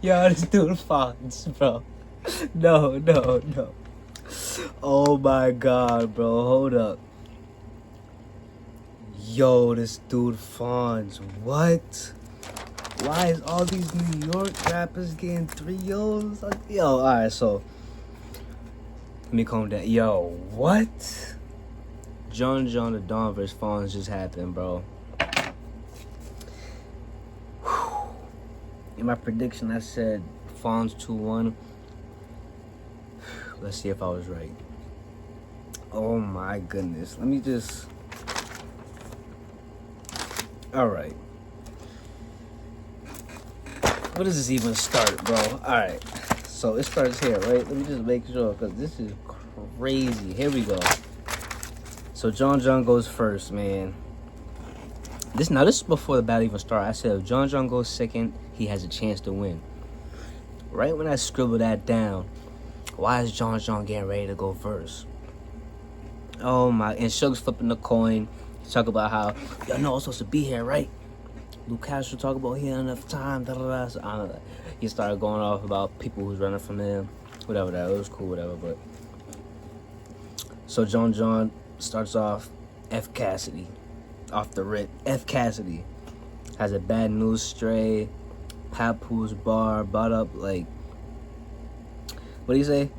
Yo, this dude Fonz, bro. No. Oh my god, bro. Hold up. Yo, this dude Fonz. What? Why is all these New York rappers getting 3 O's? Yo, alright, so let me calm down. Yo, what? John the Don vs. Fonz just happened, bro. In my prediction, I said Fonz 2-1. Let's see if I was right. Oh my goodness. Let me just... Alright. Where does this even start, bro? Alright. So it starts here, right? Let me just make sure, because this is crazy. Here we go. So John goes first, man. This is before the battle even started. I said if John goes second, he has a chance to win. Right when I scribbled that down, why is John getting ready to go first? Oh my! And Suge's flipping the coin. He talk about how y'all know I'm supposed to be here, right? Luke Castro talk about he had enough time. So, I don't know. He started going off about people who's running from him, whatever that. It was cool, whatever. But so John starts off F Cassidy. Off the rip, F Cassidy has a bad news stray. Papoose bar brought up like, what do you say?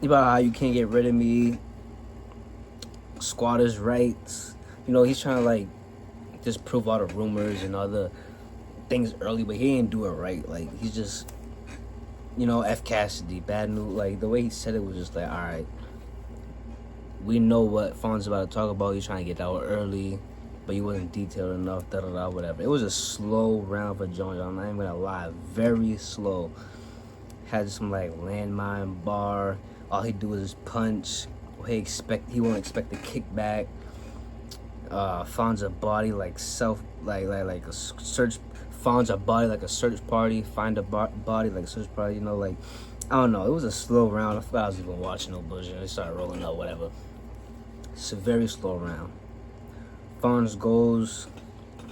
About how you can't get rid of me. Squatters' rights. You know, he's trying to like just prove all the rumors and all the things early, but he didn't do it right. Like he's just, you know, F Cassidy, bad news. Like the way he said it was just like, all right. We know what Fonz about to talk about. He's trying to get out early, but he wasn't detailed enough, whatever. It was a slow round for John. I'm not even gonna lie, very slow. Had some like landmine bar. All he do is just punch. He won't expect the kickback. Fonz a body like a search. Fonz a body like a search party. Find a body like a search party. You know, like I don't know. It was a slow round. I thought I was even watching no bullshit. They started rolling up, whatever. It's a very slow round. Fonz goes.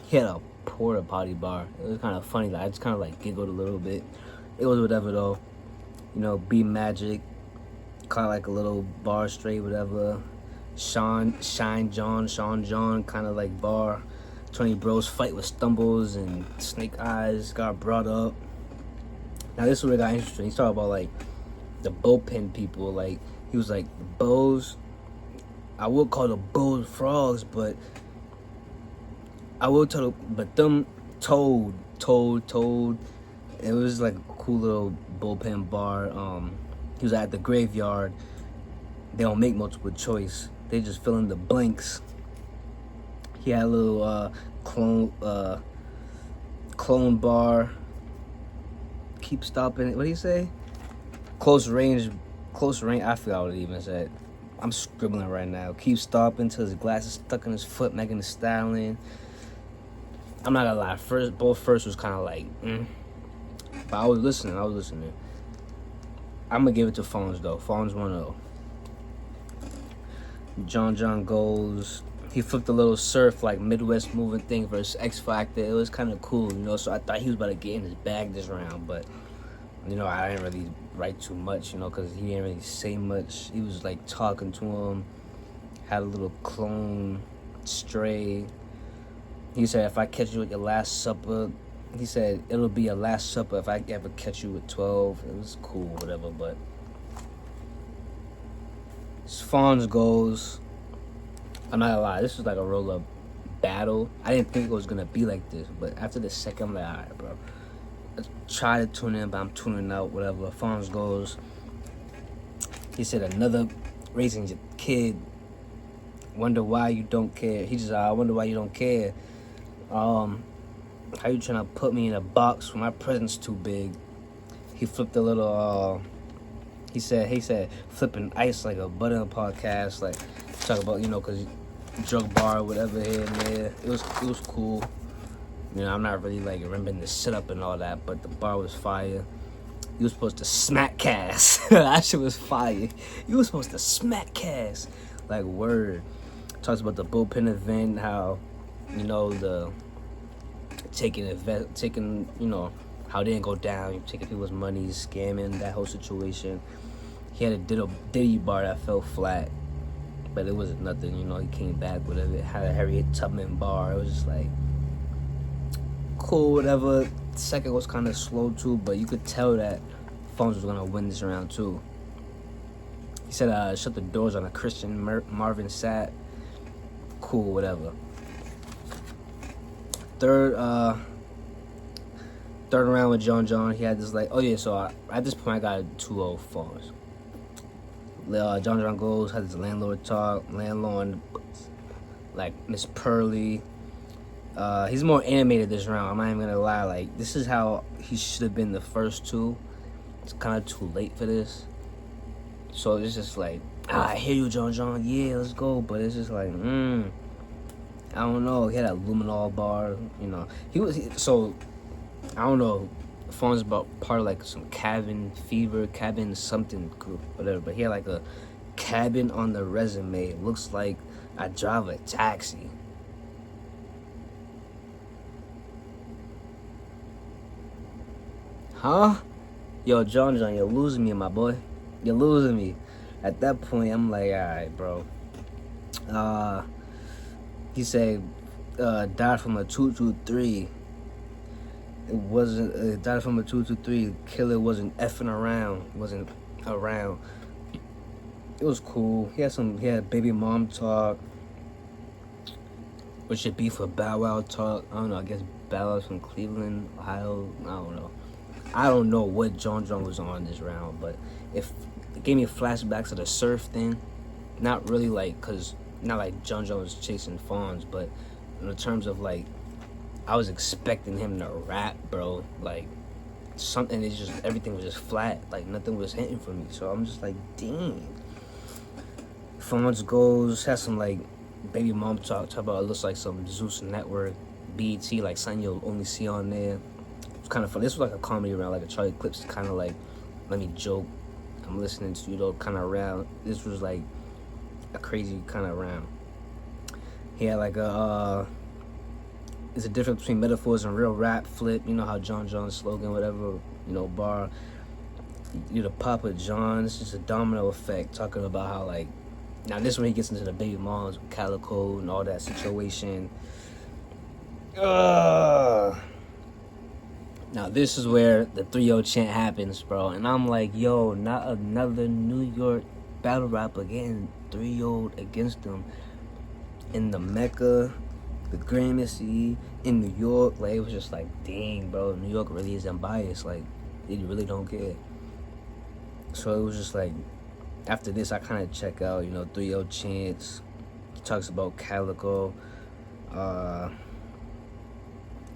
He had a porta potty bar. It was kind of funny. I just kind of like giggled a little bit. It was whatever though. You know, B Magic. Kind of like a little bar straight, whatever. Sean John, kind of like bar. 20 bros fight with stumbles and snake eyes got brought up. Now this is where it got interesting. He's talking about like the bullpen people. Like he was like the bows. I would call the bulls frogs, but I will tell but them toad. It was like a cool little bullpen bar. He was at the graveyard. They don't make multiple choice. They just fill in the blanks. He had a little clone bar. Keep stopping. What do you say? Close range. I forgot what it even said. I'm scribbling right now. Keep stopping till his glasses stuck in his foot, making the styling. I'm not gonna lie. Both first was kind of like, but I was listening. I'm gonna give it to Fonz though. Fonz 1-0. John goes. He flipped a little surf like Midwest moving thing versus X Factor. It was kind of cool, you know. So I thought he was about to get in his bag this round, but you know I didn't really write too much, you know, because he didn't really say much. He was like talking to him. Had a little clone stray. He said, "If I catch you at your last supper," he said, "it'll be your last supper if I ever catch you at 12." It was cool, whatever, but Fonz goes. I'm not gonna lie, this was like a roll-up battle. I didn't think it was gonna be like this, but after the second, I'm like, all right, bro. Let's try to tune in, but I'm tuning out, whatever. Fonz goes. He said, another raising your kid. Wonder why you don't care. He just, I wonder why you don't care. How you trying to put me in a box when my present's too big? He flipped a little, he said, flipping ice like a butter podcast, like, talk about, you know, because drug bar, whatever, here and there. It was cool. You know, I'm not really, like, remembering the setup and all that, but the bar was fire. You was supposed to smack Cass. That shit was fire. You was supposed to smack Cass. Like, word. Talks about the bullpen event, how, you know, taking, you know, how they didn't go down, taking people's money, scamming, that whole situation. He had a Diddy bar that fell flat, but it wasn't nothing, you know. He came back with it. Had a Harriet Tubman bar. It was just like cool, whatever. Second was kind of slow too, but you could tell that Fonz was gonna win this round too. He said, "Shut the doors on a Christian Marvin Sapp." Cool, whatever. Third round with John, he had this like, oh yeah, so at this point I got a 2-0 Fonz. John goes, had this landlord talk, landlord, like Miss Pearly. He's more animated this round, I'm not even gonna lie. Like, this is how he should have been the first two. It's kind of too late for this. So it's just like, I hear you, John, yeah, let's go. But it's just like, I don't know. He had a luminol bar, you know. So, I don't know. Fonz about part of like some cabin something group, whatever. But he had like a cabin on the resume. It looks like I drive a taxi. Huh? Yo, John, you're losing me, my boy. You're losing me. At that point, I'm like, all right, bro. He said, died from a 223. It wasn't, died from a 223. Killer wasn't effing around. Wasn't around. It was cool. He had baby mom talk. What should be for Bow Wow talk? I don't know. I guess Bow Wow's from Cleveland, Ohio. I don't know what John was on this round, but if it gave me flashbacks of the surf thing, not really like, cause not like John was chasing Fonz, but in terms of like, I was expecting him to rap, bro. Like something is just, everything was just flat, like nothing was hitting for me. So I'm just like, dang. Fonz goes, has some like baby mom talk about it looks like some Zeus Network, BET, like something you'll only see on there. Kind of fun. This was like a comedy round, like a Charlie Clips kind of like, let me joke, I'm listening to you though kind of round. This was like a crazy kind of round. He had like there's a difference between metaphors and real rap. Flip, you know how John's slogan, whatever, you know, bar, you're the Papa John. It's just a domino effect, talking about how like, now this when he gets into the baby moms with Calico and all that situation. Now this is where the 3-0 chant happens, bro. And I'm like, yo, not another New York battle rapper getting 3-0'd against them in the Mecca, the Gramercy, in New York. Like, it was just like, dang, bro, New York really isn't biased. Like, they really don't care. So it was just like, after this, I kind of check out, you know, 3-0 chants. He talks about Calico.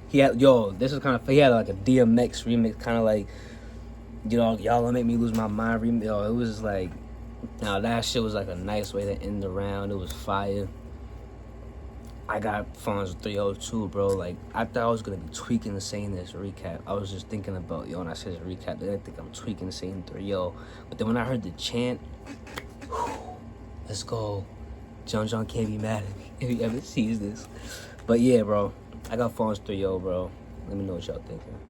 He had this is kind of, he had like a DMX remix, kind of like, you know, y'all don't make me lose my mind remix. Yo, it was like, now that shit was like a nice way to end the round. It was fire. I got Fonz 3-0 too, bro. Like, I thought I was gonna be tweaking saying this recap. I was just thinking about, yo, when I said this recap, I think I'm tweaking saying 3-0. But then when I heard the chant, let's go. John can't be mad at me if he ever sees this. But yeah, bro. I got Fonz 3-0, bro. Let me know what y'all thinking.